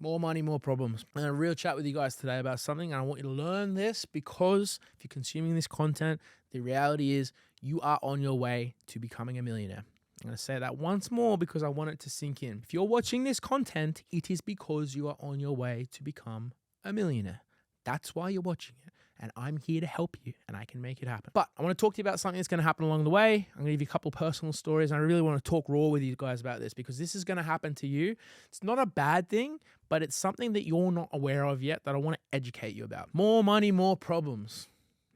More money, more problems. And a real chat with you guys today about something. And I want you to learn this because if you're consuming this content, the reality is you are on your way to becoming a millionaire. I'm going to say that once more because I want it to sink in. If you're watching this content, it is because you are on your way to become a millionaire. That's why you're watching it. And I'm here to help you and I can make it happen. But I want to talk to you about something that's going to happen along the way. I'm going to give you a couple of personal stories. And I really want to talk raw with you guys about this because this is going to happen to you. It's not a bad thing, but it's something that you're not aware of yet that I want to educate you about. More money, more problems.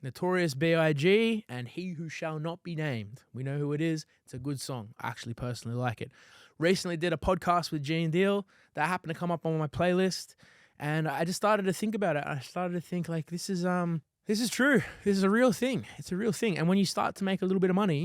Notorious B.I.G. and He Who Shall Not Be Named. We know who it is. It's a good song. I actually personally like it. Recently did a podcast with Gene Deal that happened to come up on my playlist. And I just started to think about it. I started to think like, this is true. This is a real thing. It's a real thing. And when you start to make a little bit of money,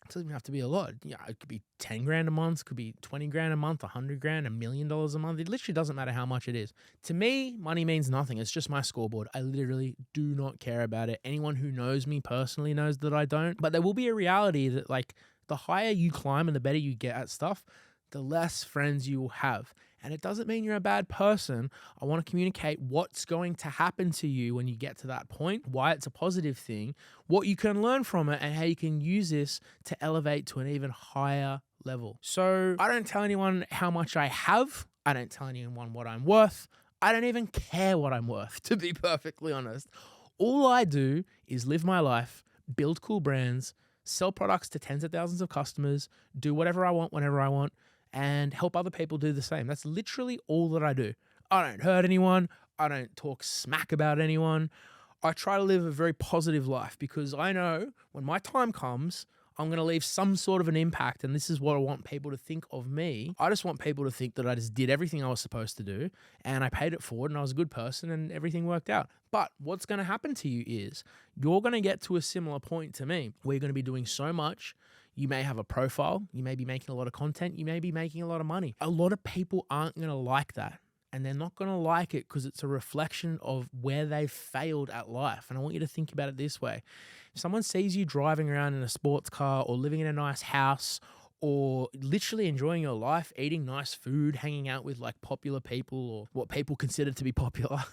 it doesn't even have to be a lot. Yeah, it could be 10 grand a month, could be 20 grand a month, 100 grand, $1 million a month. It literally doesn't matter how much it is. To me, money means nothing. It's just my scoreboard. I literally do not care about it. Anyone who knows me personally knows that I don't. But there will be a reality that like the higher you climb and the better you get at stuff, the less friends you will have. And it doesn't mean you're a bad person. I want to communicate what's going to happen to you when you get to that point, why it's a positive thing, what you can learn from it, and how you can use this to elevate to an even higher level. So I don't tell anyone how much I have. I don't tell anyone what I'm worth. I don't even care what I'm worth, to be perfectly honest. All I do is live my life, build cool brands, sell products to tens of thousands of customers, do whatever I want, whenever I want, and help other people do the same. That's literally all that I do. I don't hurt anyone. I don't talk smack about anyone. I try to live a very positive life because I know when my time comes, I'm going to leave some sort of an impact, and this is what I want people to think of me. I just want people to think that I just did everything I was supposed to do, and I paid it forward, and I was a good person, and everything worked out. But what's going to happen to you is you're going to get to a similar point to me where you're going to be doing so much. You may have a profile. You may be making a lot of content. You may be making a lot of money. A lot of people aren't going to like that. And they're not going to like it because it's a reflection of where they've failed at life. And I want you to think about it this way. If someone sees you driving around in a sports car or living in a nice house or literally enjoying your life, eating nice food, hanging out with like popular people or what people consider to be popular,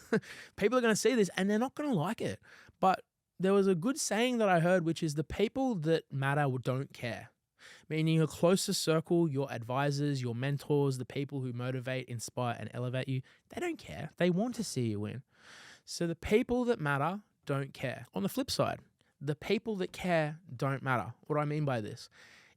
people are going to see this and they're not going to like it. But there was a good saying that I heard, which is the people that matter don't care. Meaning your closest circle, your advisors, your mentors, the people who motivate, inspire, and elevate you, they don't care. They want to see you win. So the people that matter don't care. On the flip side, the people that care don't matter. What do I mean by this?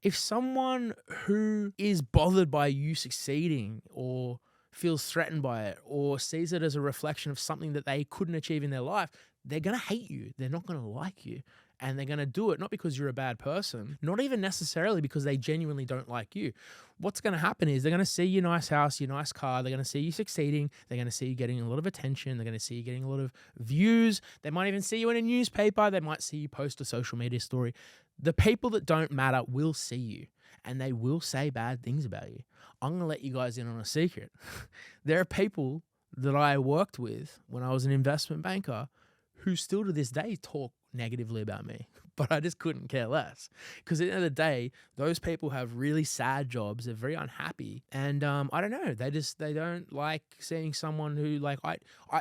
If someone who is bothered by you succeeding or feels threatened by it or sees it as a reflection of something that they couldn't achieve in their life, they're going to hate you. They're not going to like you. And they're going to do it not because you're a bad person, not even necessarily because they genuinely don't like you. What's going to happen is they're going to see your nice house, your nice car. They're going to see you succeeding. They're going to see you getting a lot of attention. They're going to see you getting a lot of views. They might even see you in a newspaper. They might see you post a social media story. The people that don't matter will see you and they will say bad things about you. I'm going to let you guys in on a secret. There are people that I worked with when I was an investment banker who still to this day talk negatively about me, but I just couldn't care less because at the end of the day, those people have really sad jobs. They're very unhappy. And I don't know, they don't like seeing someone who like,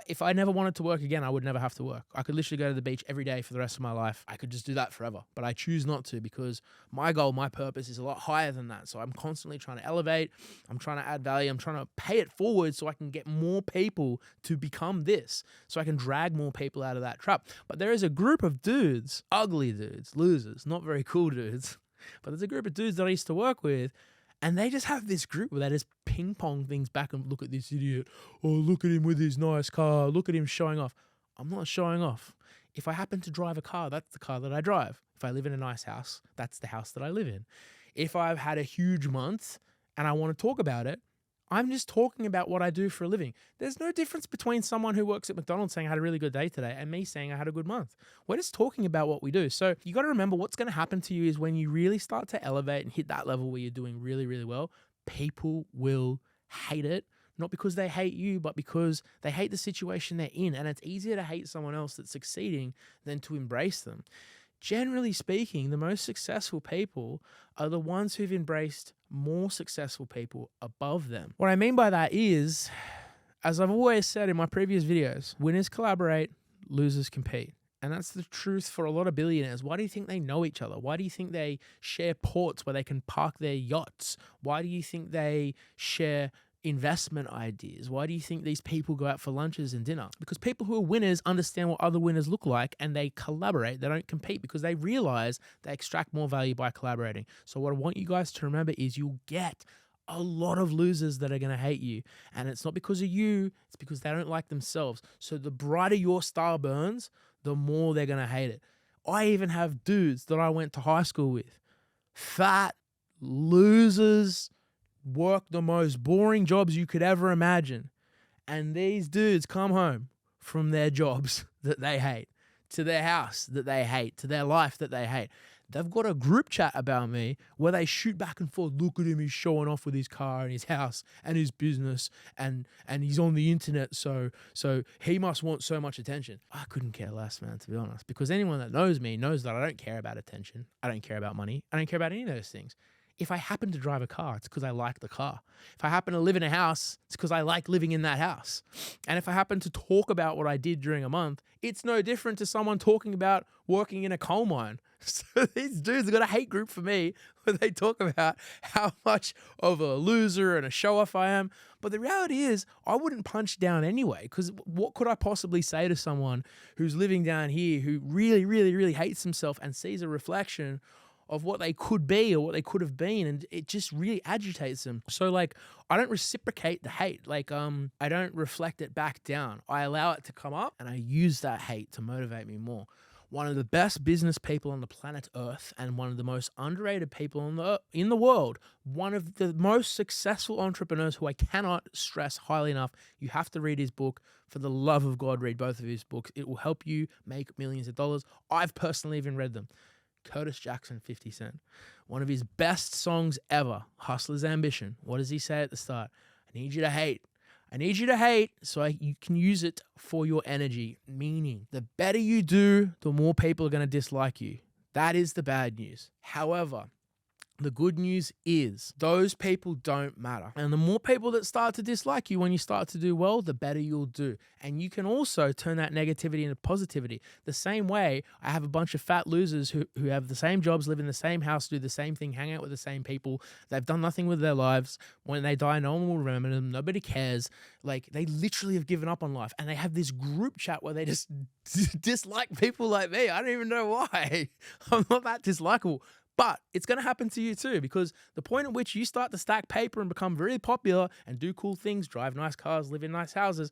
if I never wanted to work again, I would never have to work. I could literally go to the beach every day for the rest of my life. I could just do that forever, but I choose not to because my goal, my purpose is a lot higher than that. So I'm constantly trying to elevate. I'm trying to add value. I'm trying to pay it forward so I can get more people to become this, so I can drag more people out of that trap. But there is a group of dudes, ugly dudes, losers, not very cool dudes, but there's a group of dudes that I used to work with, and they just have this group where they just ping pong things back and look at this idiot. Oh, look at him with his nice car. Look at him showing off. I'm not showing off. If I happen to drive a car, that's the car that I drive. If I live in a nice house, that's the house that I live in. If I've had a huge month and I want to talk about it, I'm just talking about what I do for a living. There's no difference between someone who works at McDonald's saying I had a really good day today and me saying I had a good month. We're just talking about what we do. So you got to remember what's going to happen to you is when you really start to elevate and hit that level where you're doing really, really well, people will hate it. Not because they hate you, but because they hate the situation they're in. And it's easier to hate someone else that's succeeding than to embrace them. Generally speaking, the most successful people are the ones who've embraced more successful people above them. What I mean by that is as I've always said in my previous videos, winners collaborate, losers compete. And that's the truth for a lot of billionaires. Why do you think they know each other? Why do you think they share ports where they can park their yachts? Why do you think they share investment ideas? Why do you think these people go out for lunches and dinner? Because people who are winners understand what other winners look like and they collaborate. They don't compete because they realize they extract more value by collaborating. So what I want you guys to remember is you'll get a lot of losers that are going to hate you. And it's not because of you, it's because they don't like themselves. So the brighter your star burns, the more they're going to hate it. I even have dudes that I went to high school with. Fat losers, work the most boring jobs you could ever imagine. And these dudes come home from their jobs that they hate, to their house that they hate, to their life that they hate. They've got a group chat about me where they shoot back and forth. Look at him, he's showing off with his car and his house and his business and he's on the internet, so he must want so much attention. I couldn't care less, man, to be honest, because anyone that knows me knows that I don't care about attention. I don't care about money. I don't care about any of those things. If I happen to drive a car, it's because I like the car. If I happen to live in a house, it's because I like living in that house. And if I happen to talk about what I did during a month, it's no different to someone talking about working in a coal mine. So these dudes have got a hate group for me where they talk about how much of a loser and a show-off I am. But the reality is I wouldn't punch down anyway, because what could I possibly say to someone who's living down here who really, really, really hates himself and sees a reflection of what they could be or what they could have been, and it just really agitates them. So like, I don't reciprocate the hate. Like, I don't reflect it back down. I allow it to come up and I use that hate to motivate me more. One of the best business people on the planet Earth and one of the most underrated people in the world, one of the most successful entrepreneurs who I cannot stress highly enough. You have to read his book. For the love of God, read both of his books. It will help you make millions of dollars. I've personally even read them. Curtis Jackson, 50 Cent. One of his best songs ever, Hustler's Ambition. What does he say at the start? I need you to hate. I need you to hate so you can use it for your energy. Meaning, the better you do, the more people are going to dislike you. That is the bad news. However, the good news is those people don't matter. And the more people that start to dislike you when you start to do well, the better you'll do. And you can also turn that negativity into positivity. The same way I have a bunch of fat losers who have the same jobs, live in the same house, do the same thing, hang out with the same people. They've done nothing with their lives. When they die, no one will remember them. Nobody cares. Like, they literally have given up on life. And they have this group chat where they just dislike people like me. I don't even know why. I'm not that dislikable. But it's going to happen to you too, because the point at which you start to stack paper and become very popular and do cool things, drive nice cars, live in nice houses,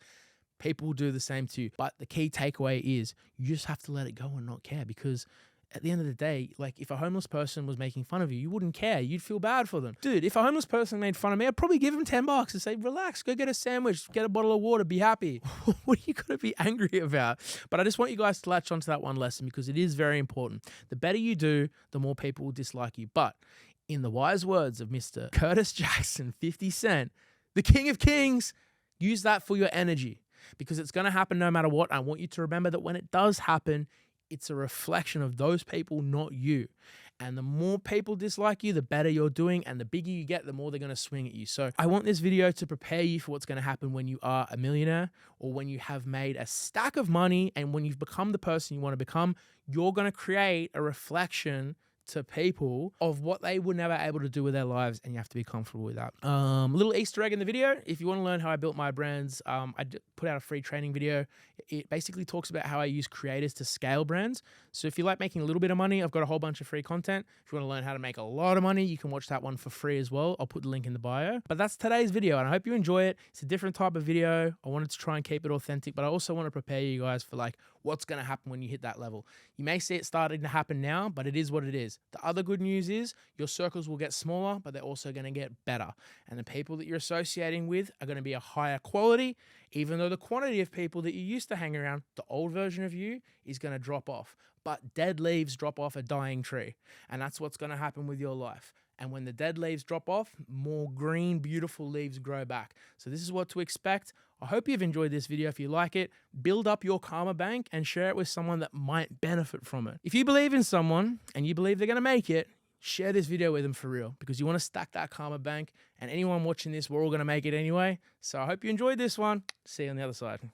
people will do the same to you. But the key takeaway is you just have to let it go and not care, because at the end of the day, like, if a homeless person was making fun of you, you wouldn't care. You'd feel bad for them. Dude, if a homeless person made fun of me, I'd probably give him $10 and say, relax, go get a sandwich, get a bottle of water, be happy. What are you going to be angry about? But I just want you guys to latch onto that one lesson, because it is very important. The better you do, the more people will dislike you. But in the wise words of Mr. Curtis Jackson, 50 Cent, the King of Kings, use that for your energy, because it's going to happen no matter what. I want you to remember that when it does happen, it's a reflection of those people, not you. And the more people dislike you, the better you're doing. And the bigger you get, the more they're going to swing at you. So I want this video to prepare you for what's going to happen when you are a millionaire, or when you have made a stack of money and when you've become the person you want to become. You're going to create a reflection to people of what they were never able to do with their lives, and you have to be comfortable with that. Little Easter egg in the video. If you want to learn how I built my brands, I put out a free training video. It basically talks about how I use creators to scale brands. So if you like making a little bit of money, I've got a whole bunch of free content. If you want to learn how to make a lot of money, you can watch that one for free as well. I'll put the link in the bio. But that's today's video, and I hope you enjoy it. It's a different type of video. I wanted to try and keep it authentic, but I also want to prepare you guys for like what's going to happen when you hit that level. You may see it starting to happen now, but it is what it is. The other good news is your circles will get smaller, but they're also going to get better. And the people that you're associating with are going to be a higher quality, even though the quantity of people that you used to hang around, the old version of you, is going to drop off. But dead leaves drop off a dying tree. And that's what's going to happen with your life. And when the dead leaves drop off, more green, beautiful leaves grow back. So this is what to expect. I hope you've enjoyed this video. If you like it, build up your karma bank and share it with someone that might benefit from it. If you believe in someone and you believe they're going to make it, share this video with them for real, because you want to stack that karma bank. And anyone watching this, we're all going to make it anyway. So I hope you enjoyed this one. See you on the other side.